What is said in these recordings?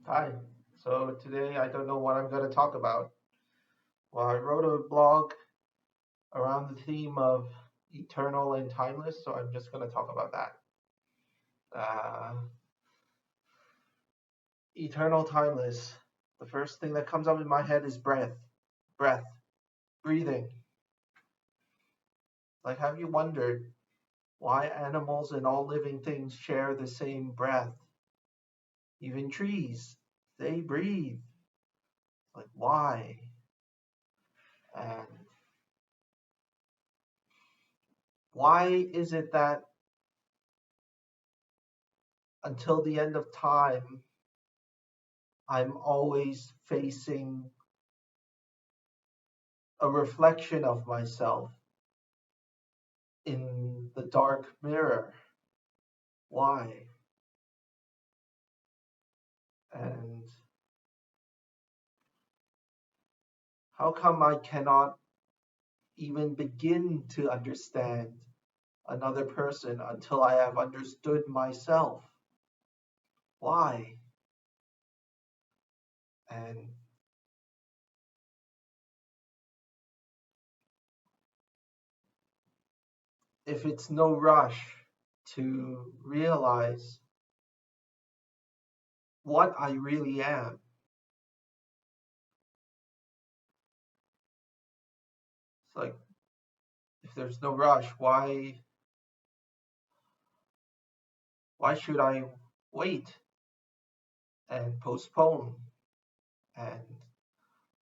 Hi. So today I don't know what I'm going to talk about. Well, I wrote a blog around the theme of eternal and timeless, so I'm just going to talk about that. Uh, Eternal, timeless. The first thing that comes up in my head is breath, breathing. Like, have you wondered why animals and all living things share the same breath? Even trees, they breathe. Like, why? And why is it that until the end of time, I'm always facing a reflection of myself in the dark mirror? Why? And how come I cannot even begin to understand another person until I have understood myself? Why? And if it's no rush to realize what I really am, it's like, if there's no rush, why should I wait and postpone? And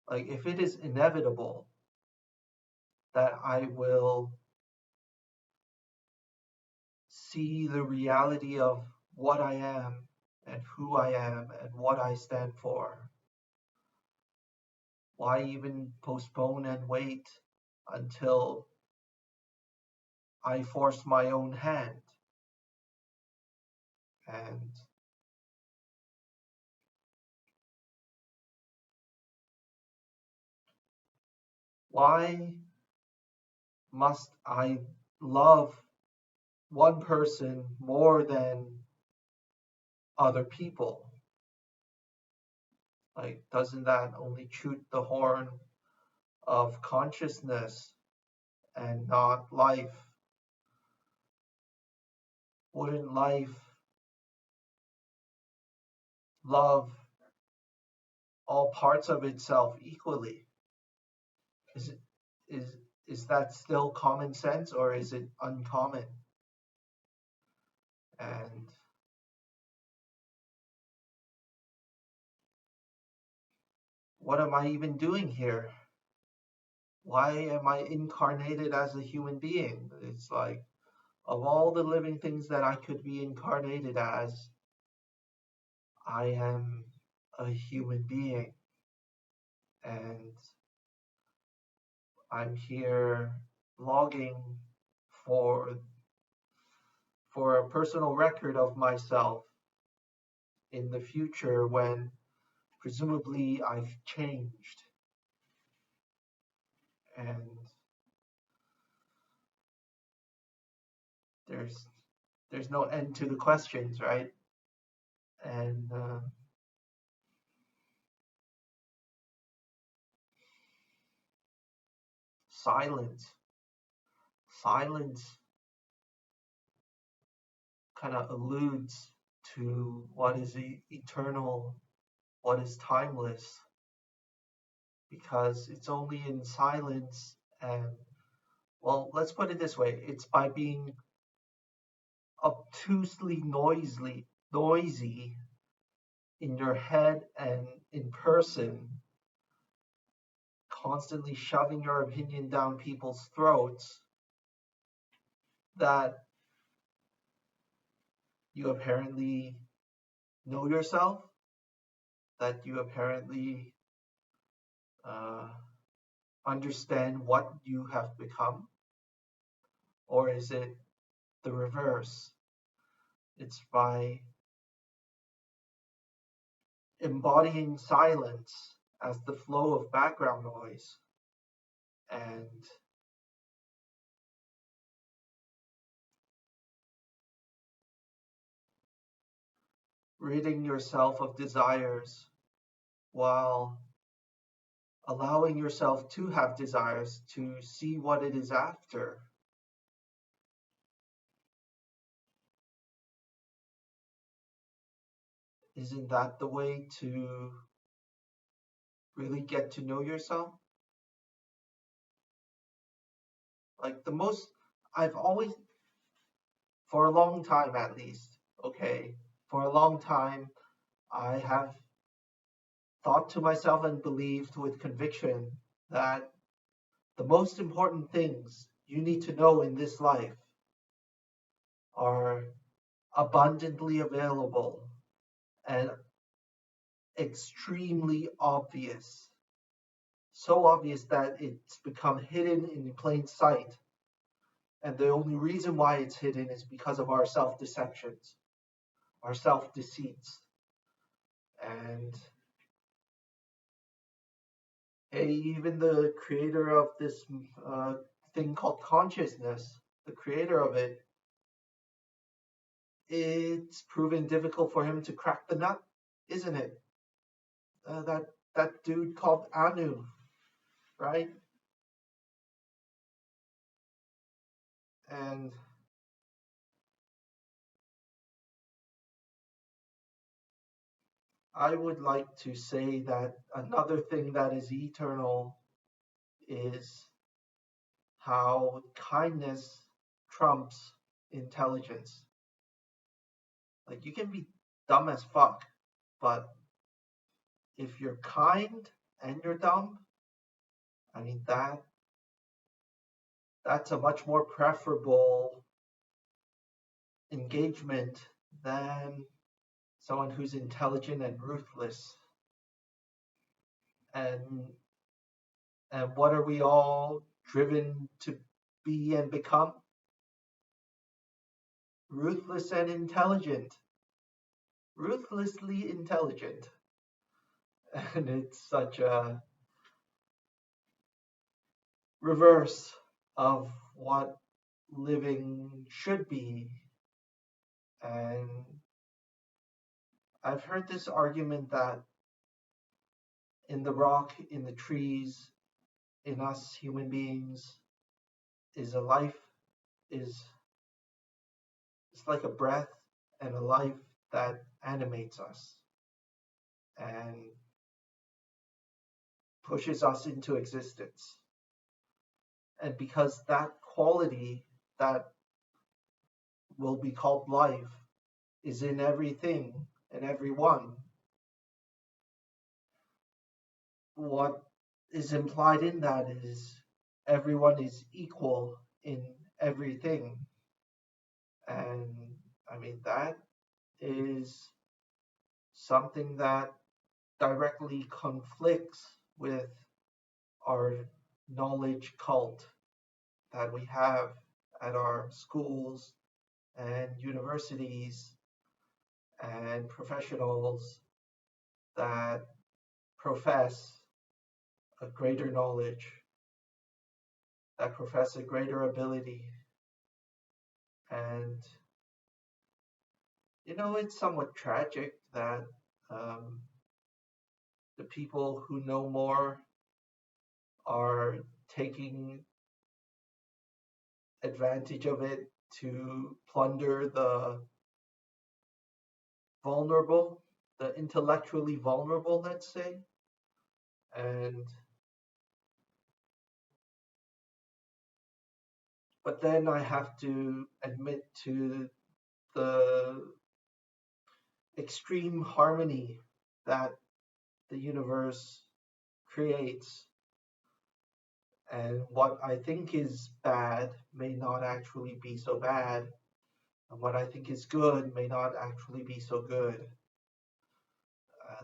like, if it is inevitable that I will see the reality of what I am and who I am and what I stand for, why even postpone and wait until I force my own hand? And why must I love one person more than other people? Like, doesn't that only toot the horn of consciousness and not life? Wouldn't life love all parts of itself equally? Is it is is that still common sense or is it uncommon? And what am I even doing here? Why am I incarnated as a human being? It's like, of all the living things that I could be incarnated as, I am a human being, and I'm here logging for a personal record of myself in the future when presumably I've changed. And there's no end to the questions, right? And silence, silence kind of alludes to what is eternal, what is timeless, because it's only in silence and, well, let's put it this way, it's by being obtusely noisy in your head and in person, constantly shoving your opinion down people's throats, that you apparently know yourself, that you apparently uh, understand what you have become? Or is it the reverse? It's by embodying silence as the flow of background noise and ridding yourself of desires while allowing yourself to have desires to see what it is after. Isn't that the way to really get to know yourself? Like the most, I've always, for a long time at least, okay, for a long time, I have thought to myself and believed with conviction that the most important things you need to know in this life are abundantly available and extremely obvious. So obvious that it's become hidden in plain sight. And the only reason why it's hidden is because of our self deceptions, our self deceits. And hey, even the creator of this thing called consciousness, the creator of it, it's proven difficult for him to crack the nut, isn't it? That dude called Anu, right? And I would like to say that another thing that is eternal is how kindness trumps intelligence. Like you can be dumb as fuck, but if you're kind and you're dumb, I mean that's a much more preferable engagement than someone who's intelligent and ruthless. And and what are we all driven to be and become? Ruthless and intelligent. Ruthlessly intelligent. And it's such a reverse of what living should be. And I've heard this argument that in the rock, in the trees, in us human beings, is a life, is it's like a breath and a life that animates us and pushes us into existence. And because that quality that will be called life is in everything and everyone, what is implied in that is everyone is equal in everything. And I mean, that is something that directly conflicts with our knowledge cult that we have at our schools and universities and professionals that profess a greater knowledge, that profess a greater ability. And, it's somewhat tragic that um, the people who know more are taking advantage of it to plunder the vulnerable, the intellectually vulnerable, let's say. And but then I have to admit to the extreme harmony that the universe creates. And what I think is bad may not actually be so bad. And what I think is good may not actually be so good.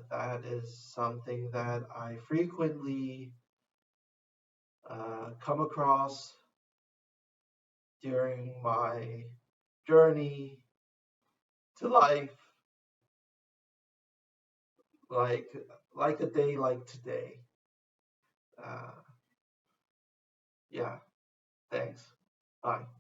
That is something that I frequently come across during my journey to life, like like a day like today. Uh, yeah, thanks. Bye.